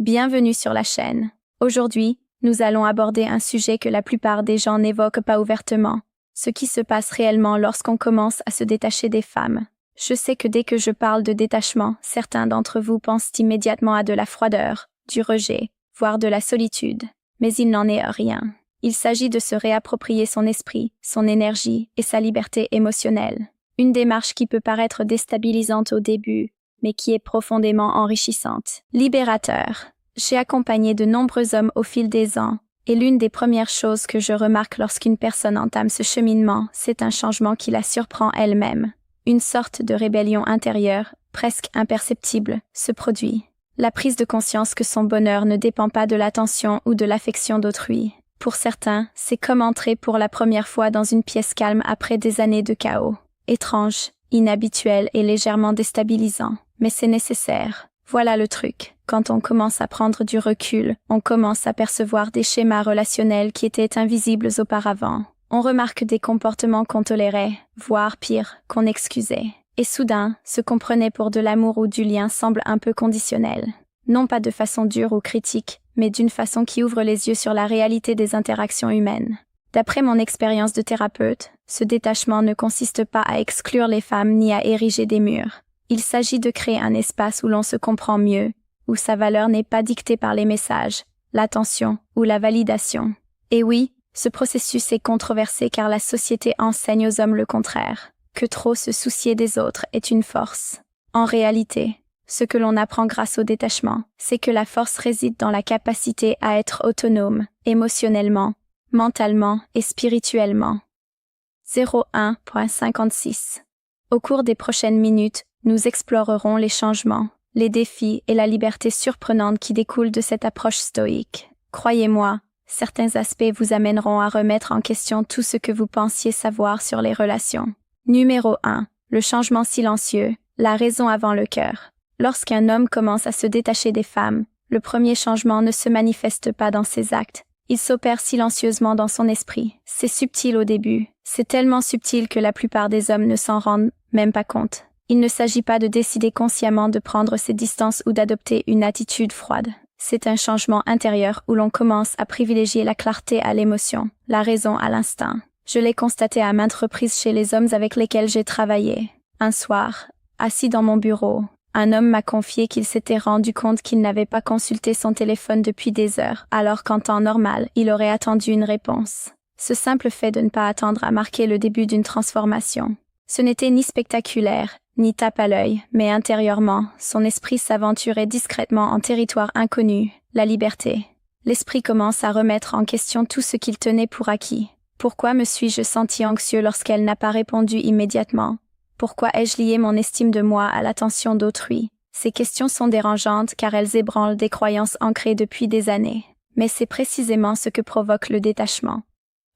Bienvenue sur la chaîne. Aujourd'hui, nous allons aborder un sujet que la plupart des gens n'évoquent pas ouvertement, ce qui se passe réellement lorsqu'on commence à se détacher des femmes. Je sais que dès que je parle de détachement, certains d'entre vous pensent immédiatement à de la froideur, du rejet, voire de la solitude. Mais il n'en est rien. Il s'agit de se réapproprier son esprit, son énergie et sa liberté émotionnelle. Une démarche qui peut paraître déstabilisante au début, mais qui est profondément enrichissante. Libérateur. J'ai accompagné de nombreux hommes au fil des ans, et l'une des premières choses que je remarque lorsqu'une personne entame ce cheminement, c'est un changement qui la surprend elle-même. Une sorte de rébellion intérieure, presque imperceptible, se produit. La prise de conscience que son bonheur ne dépend pas de l'attention ou de l'affection d'autrui. Pour certains, c'est comme entrer pour la première fois dans une pièce calme après des années de chaos. Étrange, inhabituel et légèrement déstabilisant. Mais c'est nécessaire. Voilà le truc. Quand on commence à prendre du recul, on commence à percevoir des schémas relationnels qui étaient invisibles auparavant. On remarque des comportements qu'on tolérait, voire pire, qu'on excusait. Et soudain, ce qu'on prenait pour de l'amour ou du lien semble un peu conditionnel. Non pas de façon dure ou critique, mais d'une façon qui ouvre les yeux sur la réalité des interactions humaines. D'après mon expérience de thérapeute, ce détachement ne consiste pas à exclure les femmes ni à ériger des murs. Il s'agit de créer un espace où l'on se comprend mieux, où sa valeur n'est pas dictée par les messages, l'attention ou la validation. Et oui, ce processus est controversé car la société enseigne aux hommes le contraire, que trop se soucier des autres est une force. En réalité, ce que l'on apprend grâce au détachement, c'est que la force réside dans la capacité à être autonome, émotionnellement, mentalement et spirituellement. 01.56. Au cours des prochaines minutes, nous explorerons les changements, les défis et la liberté surprenante qui découlent de cette approche stoïque. Croyez-moi, certains aspects vous amèneront à remettre en question tout ce que vous pensiez savoir sur les relations. Numéro 1. Le changement silencieux, la raison avant le cœur. Lorsqu'un homme commence à se détacher des femmes, le premier changement ne se manifeste pas dans ses actes. Il s'opère silencieusement dans son esprit. C'est subtil au début. C'est tellement subtil que la plupart des hommes ne s'en rendent même pas compte. Il ne s'agit pas de décider consciemment de prendre ses distances ou d'adopter une attitude froide. C'est un changement intérieur où l'on commence à privilégier la clarté à l'émotion, la raison à l'instinct. Je l'ai constaté à maintes reprises chez les hommes avec lesquels j'ai travaillé. Un soir, assis dans mon bureau, un homme m'a confié qu'il s'était rendu compte qu'il n'avait pas consulté son téléphone depuis des heures, alors qu'en temps normal, il aurait attendu une réponse. Ce simple fait de ne pas attendre a marqué le début d'une transformation. Ce n'était ni spectaculaire, ni tape à l'œil, mais intérieurement, son esprit s'aventurait discrètement en territoire inconnu, la liberté. L'esprit commence à remettre en question tout ce qu'il tenait pour acquis. Pourquoi me suis-je senti anxieux lorsqu'elle n'a pas répondu immédiatement? Pourquoi ai-je lié mon estime de moi à l'attention d'autrui? Ces questions sont dérangeantes car elles ébranlent des croyances ancrées depuis des années. Mais c'est précisément ce que provoque le détachement.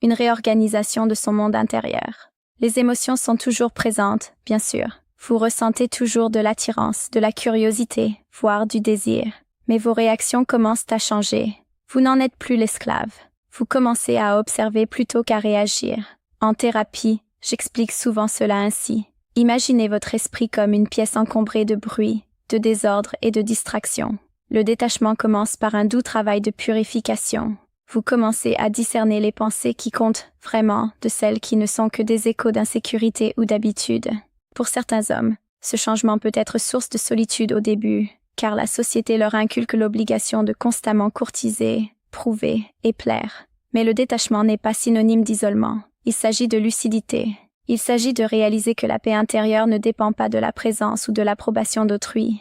Une réorganisation de son monde intérieur. Les émotions sont toujours présentes, bien sûr. Vous ressentez toujours de l'attirance, de la curiosité, voire du désir. Mais vos réactions commencent à changer. Vous n'en êtes plus l'esclave. Vous commencez à observer plutôt qu'à réagir. En thérapie, j'explique souvent cela ainsi. Imaginez votre esprit comme une pièce encombrée de bruit, de désordre et de distraction. Le détachement commence par un doux travail de purification. Vous commencez à discerner les pensées qui comptent vraiment de celles qui ne sont que des échos d'insécurité ou d'habitude. Pour certains hommes, ce changement peut être source de solitude au début, car la société leur inculque l'obligation de constamment courtiser, prouver et plaire. Mais le détachement n'est pas synonyme d'isolement. Il s'agit de lucidité. Il s'agit de réaliser que la paix intérieure ne dépend pas de la présence ou de l'approbation d'autrui.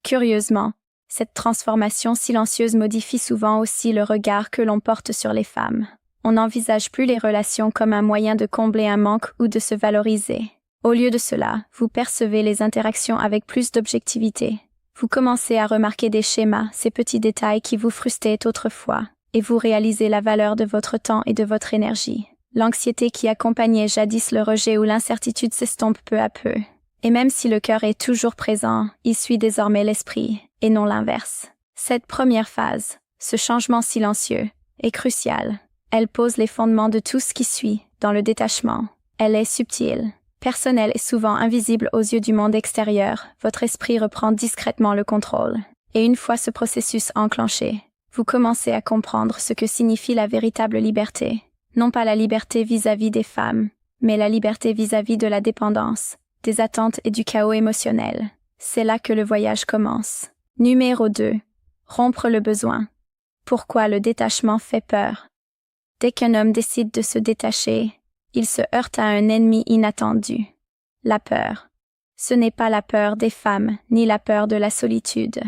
Curieusement, cette transformation silencieuse modifie souvent aussi le regard que l'on porte sur les femmes. On n'envisage plus les relations comme un moyen de combler un manque ou de se valoriser. Au lieu de cela, vous percevez les interactions avec plus d'objectivité. Vous commencez à remarquer des schémas, ces petits détails qui vous frustraient autrefois, et vous réalisez la valeur de votre temps et de votre énergie. L'anxiété qui accompagnait jadis le rejet ou l'incertitude s'estompe peu à peu. Et même si le cœur est toujours présent, il suit désormais l'esprit, et non l'inverse. Cette première phase, ce changement silencieux, est cruciale. Elle pose les fondements de tout ce qui suit, dans le détachement. Elle est subtile, personnelle et souvent invisible aux yeux du monde extérieur. Votre esprit reprend discrètement le contrôle. Et une fois ce processus enclenché, vous commencez à comprendre ce que signifie la véritable liberté. Non pas la liberté vis-à-vis des femmes, mais la liberté vis-à-vis de la dépendance, des attentes et du chaos émotionnel. C'est là que le voyage commence. Numéro 2. Rompre le besoin. Pourquoi le détachement fait peur? Dès qu'un homme décide de se détacher, il se heurte à un ennemi inattendu. La peur. Ce n'est pas la peur des femmes, ni la peur de la solitude.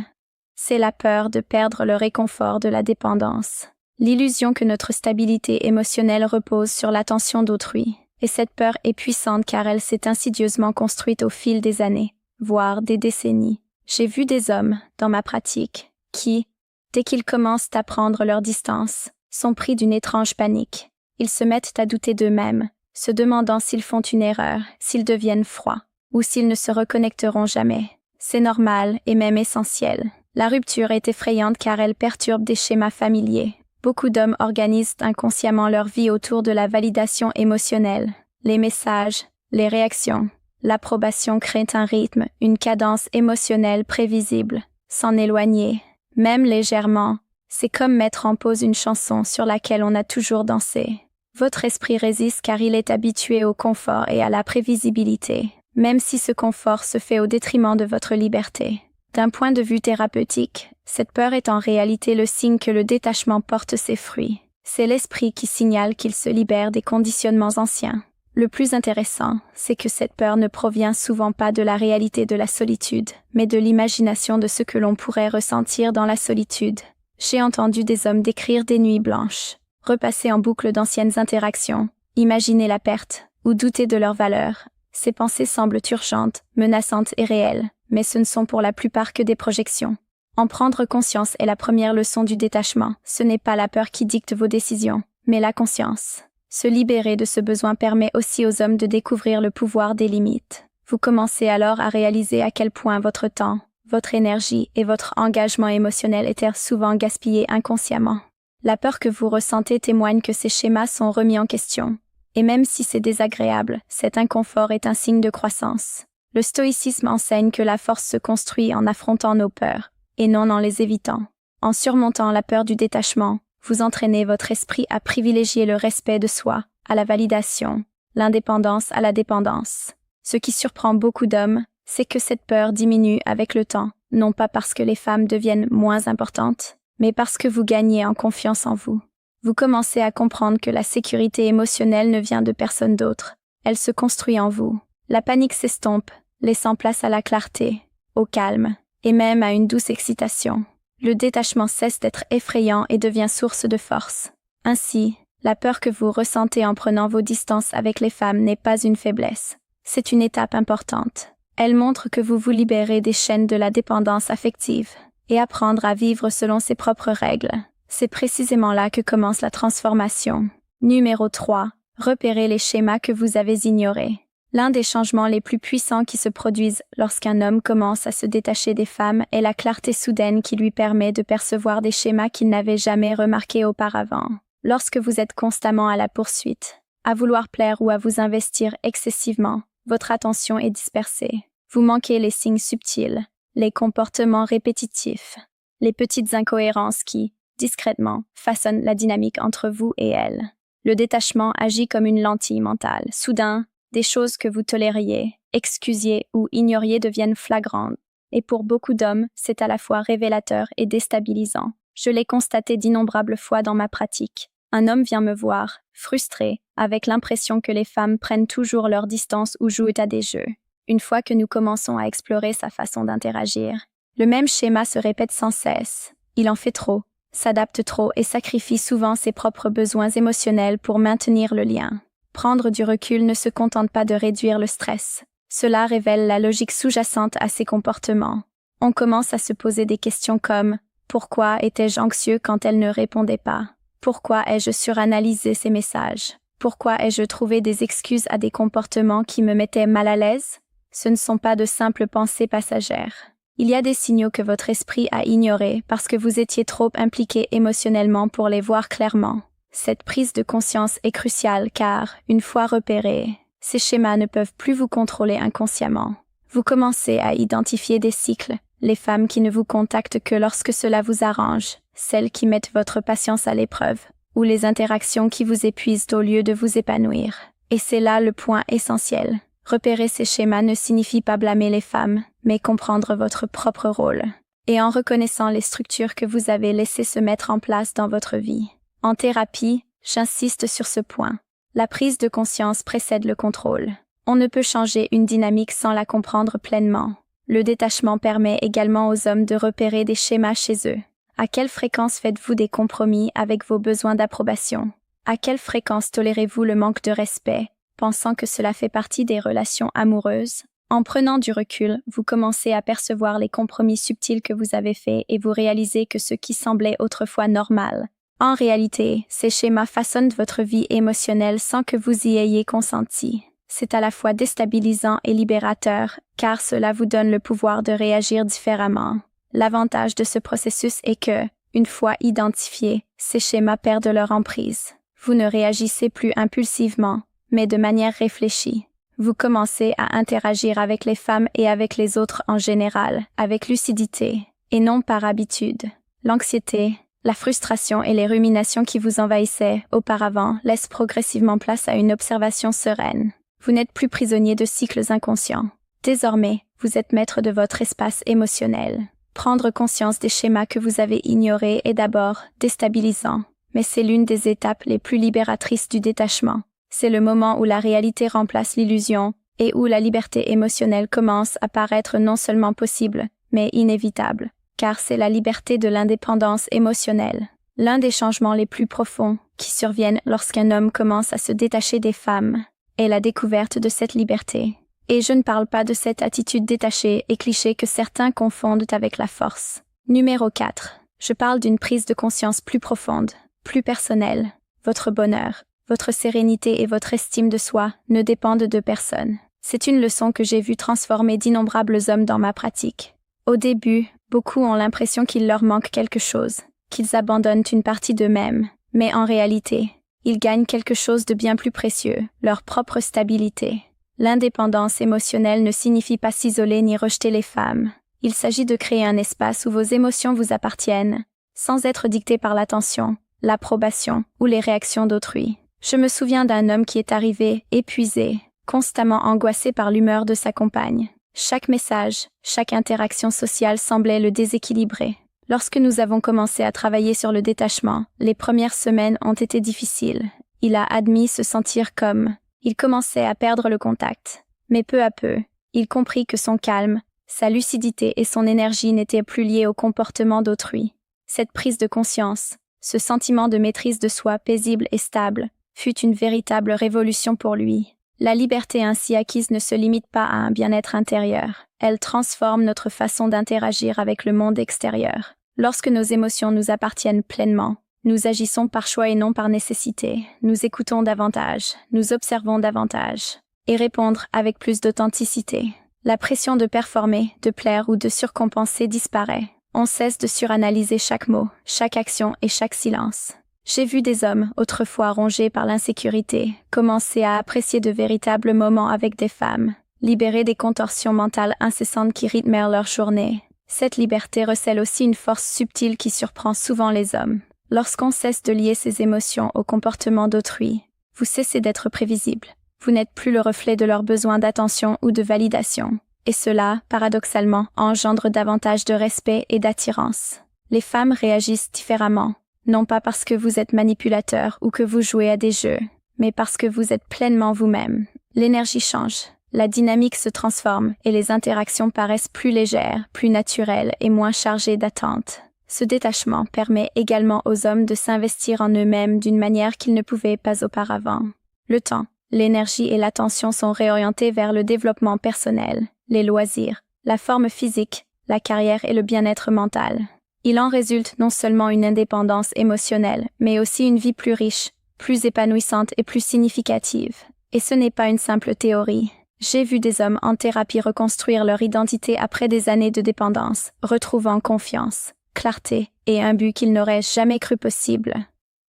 C'est la peur de perdre le réconfort de la dépendance. L'illusion que notre stabilité émotionnelle repose sur l'attention d'autrui. Et cette peur est puissante car elle s'est insidieusement construite au fil des années, voire des décennies. J'ai vu des hommes, dans ma pratique, qui, dès qu'ils commencent à prendre leur distance, sont pris d'une étrange panique. Ils se mettent à douter d'eux-mêmes, se demandant s'ils font une erreur, s'ils deviennent froids, ou s'ils ne se reconnecteront jamais. C'est normal et même essentiel. La rupture est effrayante car elle perturbe des schémas familiers. Beaucoup d'hommes organisent inconsciemment leur vie autour de la validation émotionnelle. Les messages, les réactions, l'approbation créent un rythme, une cadence émotionnelle prévisible. S'en éloigner, même légèrement, c'est comme mettre en pause une chanson sur laquelle on a toujours dansé. Votre esprit résiste car il est habitué au confort et à la prévisibilité, même si ce confort se fait au détriment de votre liberté. D'un point de vue thérapeutique, cette peur est en réalité le signe que le détachement porte ses fruits. C'est l'esprit qui signale qu'il se libère des conditionnements anciens. Le plus intéressant, c'est que cette peur ne provient souvent pas de la réalité de la solitude, mais de l'imagination de ce que l'on pourrait ressentir dans la solitude. J'ai entendu des hommes décrire des nuits blanches, repasser en boucle d'anciennes interactions, imaginer la perte, ou douter de leur valeur. Ces pensées semblent urgentes, menaçantes et réelles, mais ce ne sont pour la plupart que des projections. En prendre conscience est la première leçon du détachement. Ce n'est pas la peur qui dicte vos décisions, mais la conscience. Se libérer de ce besoin permet aussi aux hommes de découvrir le pouvoir des limites. Vous commencez alors à réaliser à quel point votre temps, votre énergie et votre engagement émotionnel étaient souvent gaspillés inconsciemment. La peur que vous ressentez témoigne que ces schémas sont remis en question. Et même si c'est désagréable, cet inconfort est un signe de croissance. Le stoïcisme enseigne que la force se construit en affrontant nos peurs, et non en les évitant. En surmontant la peur du détachement, vous entraînez votre esprit à privilégier le respect de soi, à la validation, l'indépendance à la dépendance. Ce qui surprend beaucoup d'hommes, c'est que cette peur diminue avec le temps, non pas parce que les femmes deviennent moins importantes, mais parce que vous gagnez en confiance en vous. Vous commencez à comprendre que la sécurité émotionnelle ne vient de personne d'autre. Elle se construit en vous. La panique s'estompe, laissant place à la clarté, au calme, et même à une douce excitation. Le détachement cesse d'être effrayant et devient source de force. Ainsi, la peur que vous ressentez en prenant vos distances avec les femmes n'est pas une faiblesse. C'est une étape importante. Elle montre que vous vous libérez des chaînes de la dépendance affective et apprendre à vivre selon ses propres règles. C'est précisément là que commence la transformation. Numéro 3. Repérez les schémas que vous avez ignorés. L'un des changements les plus puissants qui se produisent lorsqu'un homme commence à se détacher des femmes est la clarté soudaine qui lui permet de percevoir des schémas qu'il n'avait jamais remarqués auparavant. Lorsque vous êtes constamment à la poursuite, à vouloir plaire ou à vous investir excessivement, votre attention est dispersée. Vous manquez les signes subtils, les comportements répétitifs, les petites incohérences qui, discrètement, façonnent la dynamique entre vous et elle. Le détachement agit comme une lentille mentale. Soudain, des choses que vous tolériez, excusiez ou ignoriez deviennent flagrantes. Et pour beaucoup d'hommes, c'est à la fois révélateur et déstabilisant. Je l'ai constaté d'innombrables fois dans ma pratique. Un homme vient me voir, frustré, avec l'impression que les femmes prennent toujours leur distance ou jouent à des jeux. Une fois que nous commençons à explorer sa façon d'interagir, le même schéma se répète sans cesse. Il en fait trop, s'adapte trop et sacrifie souvent ses propres besoins émotionnels pour maintenir le lien. Prendre du recul ne se contente pas de réduire le stress. Cela révèle la logique sous-jacente à ces comportements. On commence à se poser des questions comme « Pourquoi étais-je anxieux quand elle ne répondait pas? Pourquoi ai-je suranalysé ces messages? Pourquoi ai-je trouvé des excuses à des comportements qui me mettaient mal à l'aise? » Ce ne sont pas de simples pensées passagères. Il y a des signaux que votre esprit a ignorés parce que vous étiez trop impliqué émotionnellement pour les voir clairement. Cette prise de conscience est cruciale car, une fois repérés, ces schémas ne peuvent plus vous contrôler inconsciemment. Vous commencez à identifier des cycles, les femmes qui ne vous contactent que lorsque cela vous arrange, celles qui mettent votre patience à l'épreuve, ou les interactions qui vous épuisent au lieu de vous épanouir. Et c'est là le point essentiel. Repérer ces schémas ne signifie pas blâmer les femmes, mais comprendre votre propre rôle. Et en reconnaissant les structures que vous avez laissées se mettre en place dans votre vie. En thérapie, j'insiste sur ce point. La prise de conscience précède le contrôle. On ne peut changer une dynamique sans la comprendre pleinement. Le détachement permet également aux hommes de repérer des schémas chez eux. À quelle fréquence faites-vous des compromis avec vos besoins d'approbation? À quelle fréquence tolérez-vous le manque de respect, pensant que cela fait partie des relations amoureuses? En prenant du recul, vous commencez à percevoir les compromis subtils que vous avez faits et vous réalisez que ce qui semblait autrefois normal. En réalité, ces schémas façonnent votre vie émotionnelle sans que vous y ayez consenti. C'est à la fois déstabilisant et libérateur, car cela vous donne le pouvoir de réagir différemment. L'avantage de ce processus est que, une fois identifiés, ces schémas perdent leur emprise. Vous ne réagissez plus impulsivement, mais de manière réfléchie. Vous commencez à interagir avec les femmes et avec les autres en général, avec lucidité, et non par habitude. L'anxiété, la frustration et les ruminations qui vous envahissaient auparavant laissent progressivement place à une observation sereine. Vous n'êtes plus prisonnier de cycles inconscients. Désormais, vous êtes maître de votre espace émotionnel. Prendre conscience des schémas que vous avez ignorés est d'abord déstabilisant, mais c'est l'une des étapes les plus libératrices du détachement. C'est le moment où la réalité remplace l'illusion et où la liberté émotionnelle commence à paraître non seulement possible, mais inévitable, car c'est la liberté de l'indépendance émotionnelle. L'un des changements les plus profonds qui surviennent lorsqu'un homme commence à se détacher des femmes est la découverte de cette liberté. Et je ne parle pas de cette attitude détachée et cliché que certains confondent avec la force. Numéro 4. Je parle d'une prise de conscience plus profonde, plus personnelle. Votre bonheur, votre sérénité et votre estime de soi ne dépendent de personne. C'est une leçon que j'ai vue transformer d'innombrables hommes dans ma pratique. Au début, beaucoup ont l'impression qu'il leur manque quelque chose, qu'ils abandonnent une partie d'eux-mêmes, mais en réalité, ils gagnent quelque chose de bien plus précieux, leur propre stabilité. L'indépendance émotionnelle ne signifie pas s'isoler ni rejeter les femmes. Il s'agit de créer un espace où vos émotions vous appartiennent, sans être dictées par l'attention, l'approbation ou les réactions d'autrui. Je me souviens d'un homme qui est arrivé, épuisé, constamment angoissé par l'humeur de sa compagne. Chaque message, chaque interaction sociale semblait le déséquilibrer. Lorsque nous avons commencé à travailler sur le détachement, les premières semaines ont été difficiles. Il a admis se sentir comme... Il commençait à perdre le contact. Mais peu à peu, il comprit que son calme, sa lucidité et son énergie n'étaient plus liés au comportement d'autrui. Cette prise de conscience, ce sentiment de maîtrise de soi paisible et stable, fut une véritable révolution pour lui. La liberté ainsi acquise ne se limite pas à un bien-être intérieur. Elle transforme notre façon d'interagir avec le monde extérieur. Lorsque nos émotions nous appartiennent pleinement, nous agissons par choix et non par nécessité. Nous écoutons davantage, nous observons davantage, et répondre avec plus d'authenticité. La pression de performer, de plaire ou de surcompenser disparaît. On cesse de suranalyser chaque mot, chaque action et chaque silence. J'ai vu des hommes, autrefois rongés par l'insécurité, commencer à apprécier de véritables moments avec des femmes, libérés des contorsions mentales incessantes qui rythmèrent leur journée. Cette liberté recèle aussi une force subtile qui surprend souvent les hommes. Lorsqu'on cesse de lier ses émotions au comportement d'autrui, vous cessez d'être prévisible. Vous n'êtes plus le reflet de leurs besoins d'attention ou de validation. Et cela, paradoxalement, engendre davantage de respect et d'attirance. Les femmes réagissent différemment, non pas parce que vous êtes manipulateur ou que vous jouez à des jeux, mais parce que vous êtes pleinement vous-même. L'énergie change, la dynamique se transforme et les interactions paraissent plus légères, plus naturelles et moins chargées d'attentes. Ce détachement permet également aux hommes de s'investir en eux-mêmes d'une manière qu'ils ne pouvaient pas auparavant. Le temps, l'énergie et l'attention sont réorientés vers le développement personnel, les loisirs, la forme physique, la carrière et le bien-être mental. Il en résulte non seulement une indépendance émotionnelle, mais aussi une vie plus riche, plus épanouissante et plus significative. Et ce n'est pas une simple théorie. J'ai vu des hommes en thérapie reconstruire leur identité après des années de dépendance, retrouvant confiance, clarté et un but qu'ils n'auraient jamais cru possible.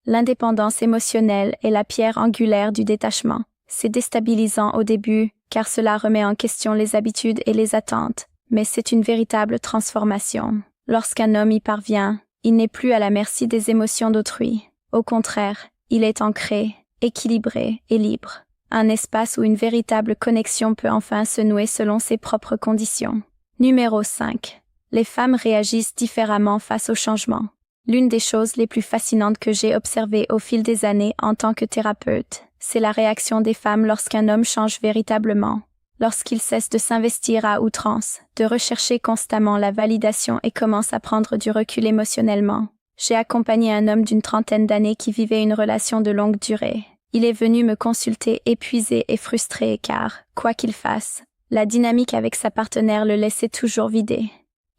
L'indépendance émotionnelle est la pierre angulaire du détachement. C'est déstabilisant au début, car cela remet en question les habitudes et les attentes, mais c'est une véritable transformation. Lorsqu'un homme y parvient, il n'est plus à la merci des émotions d'autrui. Au contraire, il est ancré, équilibré et libre. Un espace où une véritable connexion peut enfin se nouer selon ses propres conditions. Numéro 5. Les femmes réagissent différemment face au changement. L'une des choses les plus fascinantes que j'ai observées au fil des années en tant que thérapeute, c'est la réaction des femmes lorsqu'un homme change véritablement. Lorsqu'il cesse de s'investir à outrance, de rechercher constamment la validation et commence à prendre du recul émotionnellement. J'ai accompagné un homme d'une trentaine d'années qui vivait une relation de longue durée. Il est venu me consulter épuisé et frustré car, quoi qu'il fasse, la dynamique avec sa partenaire le laissait toujours vidé.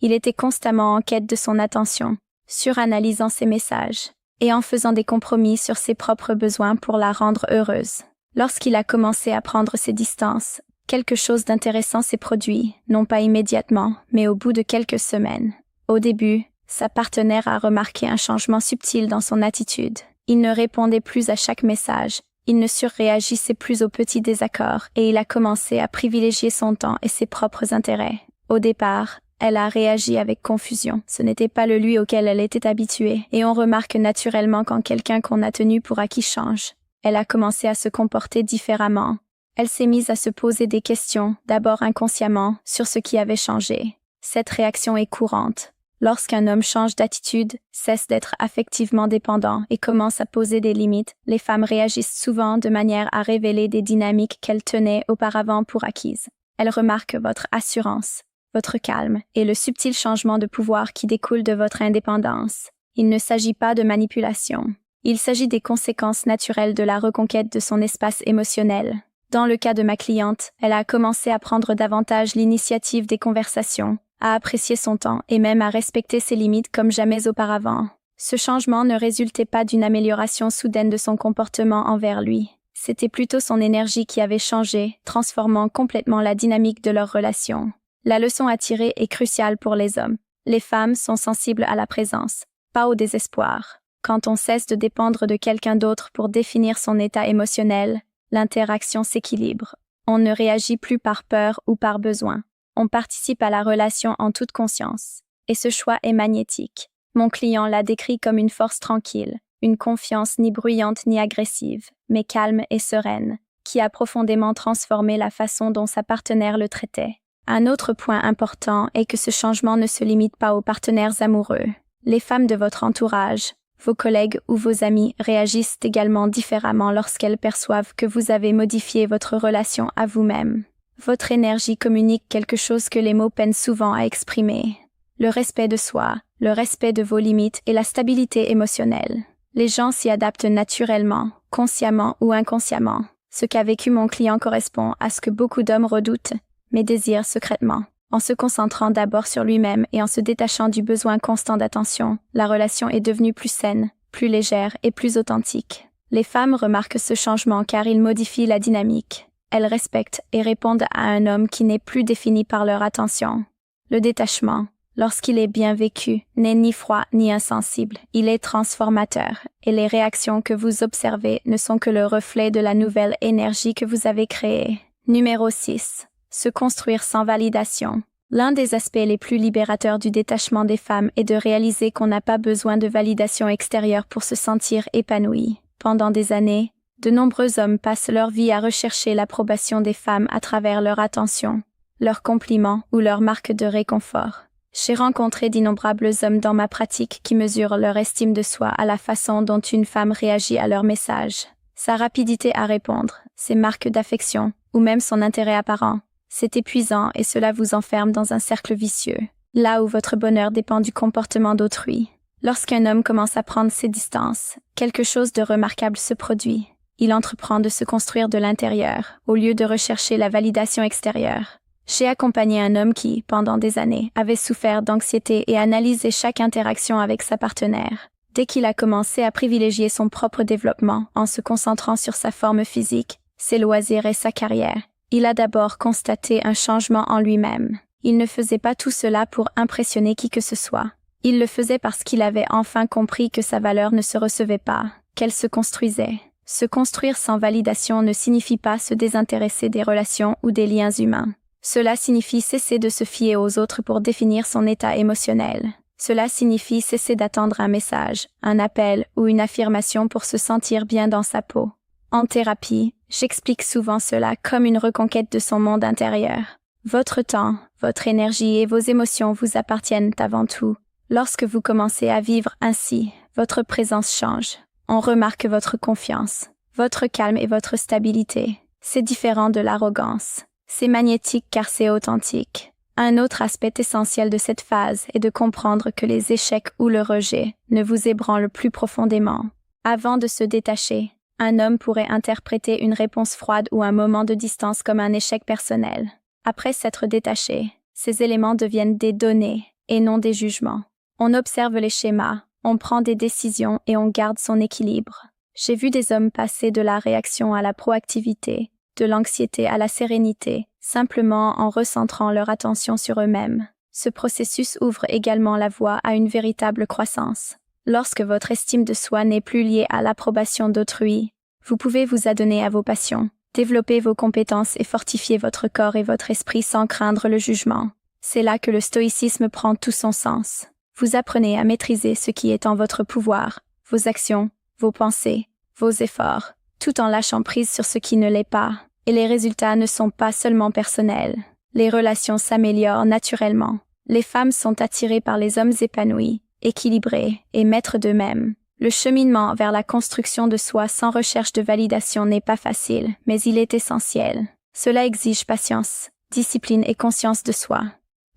Il était constamment en quête de son attention, suranalysant ses messages, et en faisant des compromis sur ses propres besoins pour la rendre heureuse. Lorsqu'il a commencé à prendre ses distances, quelque chose d'intéressant s'est produit, non pas immédiatement, mais au bout de quelques semaines. Au début, sa partenaire a remarqué un changement subtil dans son attitude. Il ne répondait plus à chaque message, il ne surréagissait plus aux petits désaccords et il a commencé à privilégier son temps et ses propres intérêts. Au départ, elle a réagi avec confusion. Ce n'était pas le lui auquel elle était habituée et on remarque naturellement quand quelqu'un qu'on a tenu pour acquis change. Elle a commencé à se comporter différemment. Elle s'est mise à se poser des questions, d'abord inconsciemment, sur ce qui avait changé. Cette réaction est courante. Lorsqu'un homme change d'attitude, cesse d'être affectivement dépendant et commence à poser des limites, les femmes réagissent souvent de manière à révéler des dynamiques qu'elles tenaient auparavant pour acquises. Elles remarquent votre assurance, votre calme et le subtil changement de pouvoir qui découle de votre indépendance. Il ne s'agit pas de manipulation. Il s'agit des conséquences naturelles de la reconquête de son espace émotionnel. Dans le cas de ma cliente, elle a commencé à prendre davantage l'initiative des conversations, à apprécier son temps et même à respecter ses limites comme jamais auparavant. Ce changement ne résultait pas d'une amélioration soudaine de son comportement envers lui. C'était plutôt son énergie qui avait changé, transformant complètement la dynamique de leur relation. La leçon à tirer est cruciale pour les hommes. Les femmes sont sensibles à la présence, pas au désespoir. Quand on cesse de dépendre de quelqu'un d'autre pour définir son état émotionnel, l'interaction s'équilibre. On ne réagit plus par peur ou par besoin. On participe à la relation en toute conscience. Et ce choix est magnétique. Mon client l'a décrit comme une force tranquille, une confiance ni bruyante ni agressive, mais calme et sereine, qui a profondément transformé la façon dont sa partenaire le traitait. Un autre point important est que ce changement ne se limite pas aux partenaires amoureux. Les femmes de votre entourage, vos collègues ou vos amis réagissent également différemment lorsqu'elles perçoivent que vous avez modifié votre relation à vous-même. Votre énergie communique quelque chose que les mots peinent souvent à exprimer. Le respect de soi, le respect de vos limites et la stabilité émotionnelle. Les gens s'y adaptent naturellement, consciemment ou inconsciemment. Ce qu'a vécu mon client correspond à ce que beaucoup d'hommes redoutent, mais désirent secrètement. En se concentrant d'abord sur lui-même et en se détachant du besoin constant d'attention, la relation est devenue plus saine, plus légère et plus authentique. Les femmes remarquent ce changement car il modifie la dynamique. Elles respectent et répondent à un homme qui n'est plus défini par leur attention. Le détachement, lorsqu'il est bien vécu, n'est ni froid ni insensible. Il est transformateur, et les réactions que vous observez ne sont que le reflet de la nouvelle énergie que vous avez créée. Numéro 6. Se construire sans validation. L'un des aspects les plus libérateurs du détachement des femmes est de réaliser qu'on n'a pas besoin de validation extérieure pour se sentir épanoui. Pendant des années, de nombreux hommes passent leur vie à rechercher l'approbation des femmes à travers leur attention, leurs compliments ou leurs marques de réconfort. J'ai rencontré d'innombrables hommes dans ma pratique qui mesurent leur estime de soi à la façon dont une femme réagit à leurs messages. Sa rapidité à répondre, ses marques d'affection, ou même son intérêt apparent. C'est épuisant et cela vous enferme dans un cercle vicieux, là où votre bonheur dépend du comportement d'autrui. Lorsqu'un homme commence à prendre ses distances, quelque chose de remarquable se produit. Il entreprend de se construire de l'intérieur, au lieu de rechercher la validation extérieure. J'ai accompagné un homme qui, pendant des années, avait souffert d'anxiété et analysé chaque interaction avec sa partenaire. Dès qu'il a commencé à privilégier son propre développement en se concentrant sur sa forme physique, ses loisirs et sa carrière, il a d'abord constaté un changement en lui-même. Il ne faisait pas tout cela pour impressionner qui que ce soit. Il le faisait parce qu'il avait enfin compris que sa valeur ne se recevait pas, qu'elle se construisait. Se construire sans validation ne signifie pas se désintéresser des relations ou des liens humains. Cela signifie cesser de se fier aux autres pour définir son état émotionnel. Cela signifie cesser d'attendre un message, un appel ou une affirmation pour se sentir bien dans sa peau. En thérapie, j'explique souvent cela comme une reconquête de son monde intérieur. Votre temps, votre énergie et vos émotions vous appartiennent avant tout. Lorsque vous commencez à vivre ainsi, votre présence change. On remarque votre confiance, votre calme et votre stabilité. C'est différent de l'arrogance. C'est magnétique car c'est authentique. Un autre aspect essentiel de cette phase est de comprendre que les échecs ou le rejet ne vous ébranlent plus profondément. Avant de se détacher, un homme pourrait interpréter une réponse froide ou un moment de distance comme un échec personnel. Après s'être détaché, ces éléments deviennent des données et non des jugements. On observe les schémas, on prend des décisions et on garde son équilibre. J'ai vu des hommes passer de la réaction à la proactivité, de l'anxiété à la sérénité, simplement en recentrant leur attention sur eux-mêmes. Ce processus ouvre également la voie à une véritable croissance. Lorsque votre estime de soi n'est plus liée à l'approbation d'autrui, vous pouvez vous adonner à vos passions, développer vos compétences et fortifier votre corps et votre esprit sans craindre le jugement. C'est là que le stoïcisme prend tout son sens. Vous apprenez à maîtriser ce qui est en votre pouvoir, vos actions, vos pensées, vos efforts, tout en lâchant prise sur ce qui ne l'est pas. Et les résultats ne sont pas seulement personnels. Les relations s'améliorent naturellement. Les femmes sont attirées par les hommes épanouis, équilibrés et maîtres d'eux-mêmes. Le cheminement vers la construction de soi sans recherche de validation n'est pas facile, mais il est essentiel. Cela exige patience, discipline et conscience de soi.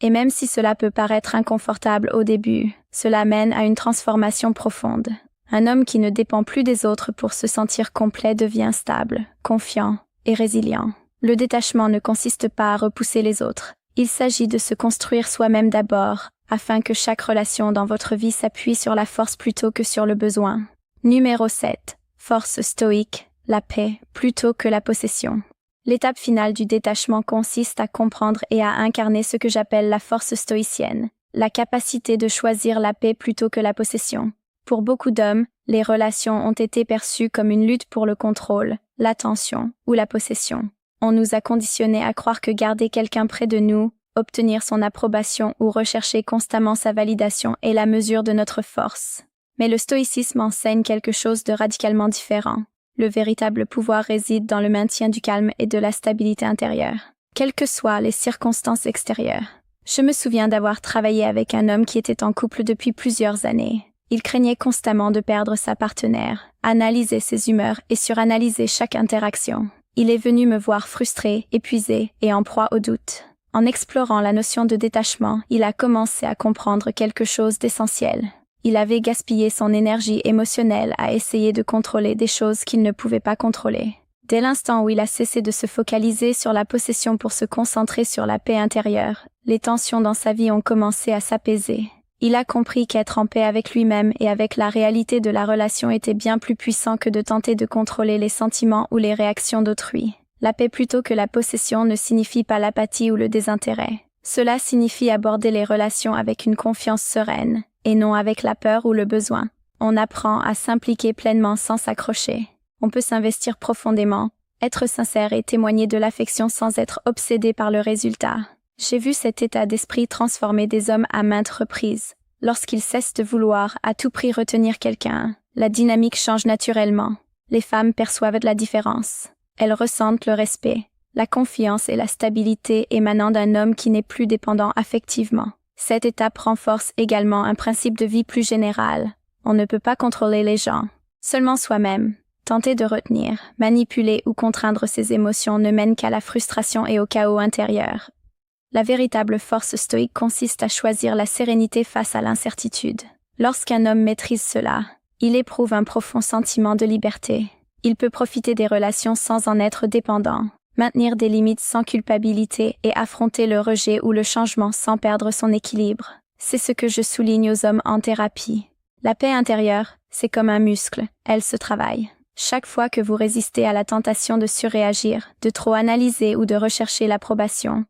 Et même si cela peut paraître inconfortable au début, cela mène à une transformation profonde. Un homme qui ne dépend plus des autres pour se sentir complet devient stable, confiant et résilient. Le détachement ne consiste pas à repousser les autres. Il s'agit de se construire soi-même d'abord, afin que chaque relation dans votre vie s'appuie sur la force plutôt que sur le besoin. Numéro 7. Force stoïque, la paix plutôt que la possession. L'étape finale du détachement consiste à comprendre et à incarner ce que j'appelle la force stoïcienne, la capacité de choisir la paix plutôt que la possession. Pour beaucoup d'hommes, les relations ont été perçues comme une lutte pour le contrôle, l'attention ou la possession. On nous a conditionnés à croire que garder quelqu'un près de nous, obtenir son approbation ou rechercher constamment sa validation est la mesure de notre force. Mais le stoïcisme enseigne quelque chose de radicalement différent. Le véritable pouvoir réside dans le maintien du calme et de la stabilité intérieure, quelles que soient les circonstances extérieures. Je me souviens d'avoir travaillé avec un homme qui était en couple depuis plusieurs années. Il craignait constamment de perdre sa partenaire, analysait ses humeurs et suranalyser chaque interaction. Il est venu me voir frustré, épuisé et en proie au doute. En explorant la notion de détachement, il a commencé à comprendre quelque chose d'essentiel. Il avait gaspillé son énergie émotionnelle à essayer de contrôler des choses qu'il ne pouvait pas contrôler. Dès l'instant où il a cessé de se focaliser sur la possession pour se concentrer sur la paix intérieure, les tensions dans sa vie ont commencé à s'apaiser. Il a compris qu'être en paix avec lui-même et avec la réalité de la relation était bien plus puissant que de tenter de contrôler les sentiments ou les réactions d'autrui. La paix plutôt que la possession ne signifie pas l'apathie ou le désintérêt. Cela signifie aborder les relations avec une confiance sereine, et non avec la peur ou le besoin. On apprend à s'impliquer pleinement sans s'accrocher. On peut s'investir profondément, être sincère et témoigner de l'affection sans être obsédé par le résultat. J'ai vu cet état d'esprit transformer des hommes à maintes reprises. Lorsqu'ils cessent de vouloir à tout prix retenir quelqu'un, la dynamique change naturellement. Les femmes perçoivent de la différence. Elles ressentent le respect, la confiance et la stabilité émanant d'un homme qui n'est plus dépendant affectivement. Cette étape renforce également un principe de vie plus général. On ne peut pas contrôler les gens, seulement soi-même. Tenter de retenir, manipuler ou contraindre ses émotions ne mène qu'à la frustration et au chaos intérieur. La véritable force stoïque consiste à choisir la sérénité face à l'incertitude. Lorsqu'un homme maîtrise cela, il éprouve un profond sentiment de liberté. Il peut profiter des relations sans en être dépendant, maintenir des limites sans culpabilité et affronter le rejet ou le changement sans perdre son équilibre. C'est ce que je souligne aux hommes en thérapie. La paix intérieure, c'est comme un muscle, elle se travaille. Chaque fois que vous résistez à la tentation de surréagir, de trop analyser ou de rechercher l'approbation,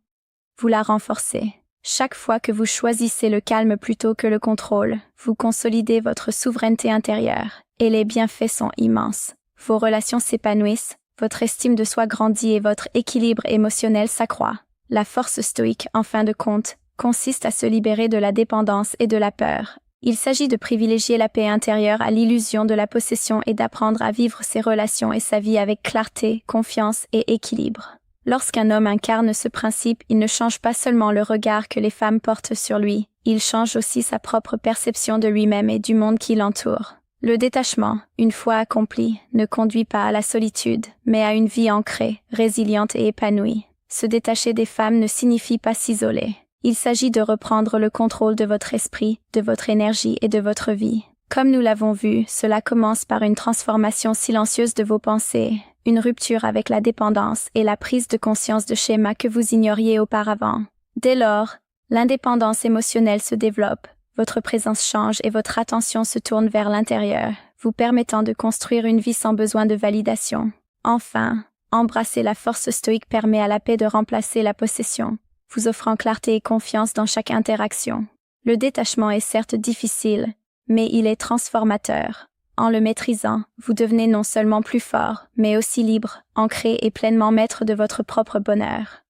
vous la renforcez. Chaque fois que vous choisissez le calme plutôt que le contrôle, vous consolidez votre souveraineté intérieure, et les bienfaits sont immenses. Vos relations s'épanouissent, votre estime de soi grandit et votre équilibre émotionnel s'accroît. La force stoïque, en fin de compte, consiste à se libérer de la dépendance et de la peur. Il s'agit de privilégier la paix intérieure à l'illusion de la possession et d'apprendre à vivre ses relations et sa vie avec clarté, confiance et équilibre. Lorsqu'un homme incarne ce principe, il ne change pas seulement le regard que les femmes portent sur lui, il change aussi sa propre perception de lui-même et du monde qui l'entoure. Le détachement, une fois accompli, ne conduit pas à la solitude, mais à une vie ancrée, résiliente et épanouie. Se détacher des femmes ne signifie pas s'isoler. Il s'agit de reprendre le contrôle de votre esprit, de votre énergie et de votre vie. Comme nous l'avons vu, cela commence par une transformation silencieuse de vos pensées, une rupture avec la dépendance et la prise de conscience de schémas que vous ignoriez auparavant. Dès lors, l'indépendance émotionnelle se développe, votre présence change et votre attention se tourne vers l'intérieur, vous permettant de construire une vie sans besoin de validation. Enfin, embrasser la force stoïque permet à la paix de remplacer la possession, vous offrant clarté et confiance dans chaque interaction. Le détachement est certes difficile, mais il est transformateur. En le maîtrisant, vous devenez non seulement plus fort, mais aussi libre, ancré et pleinement maître de votre propre bonheur.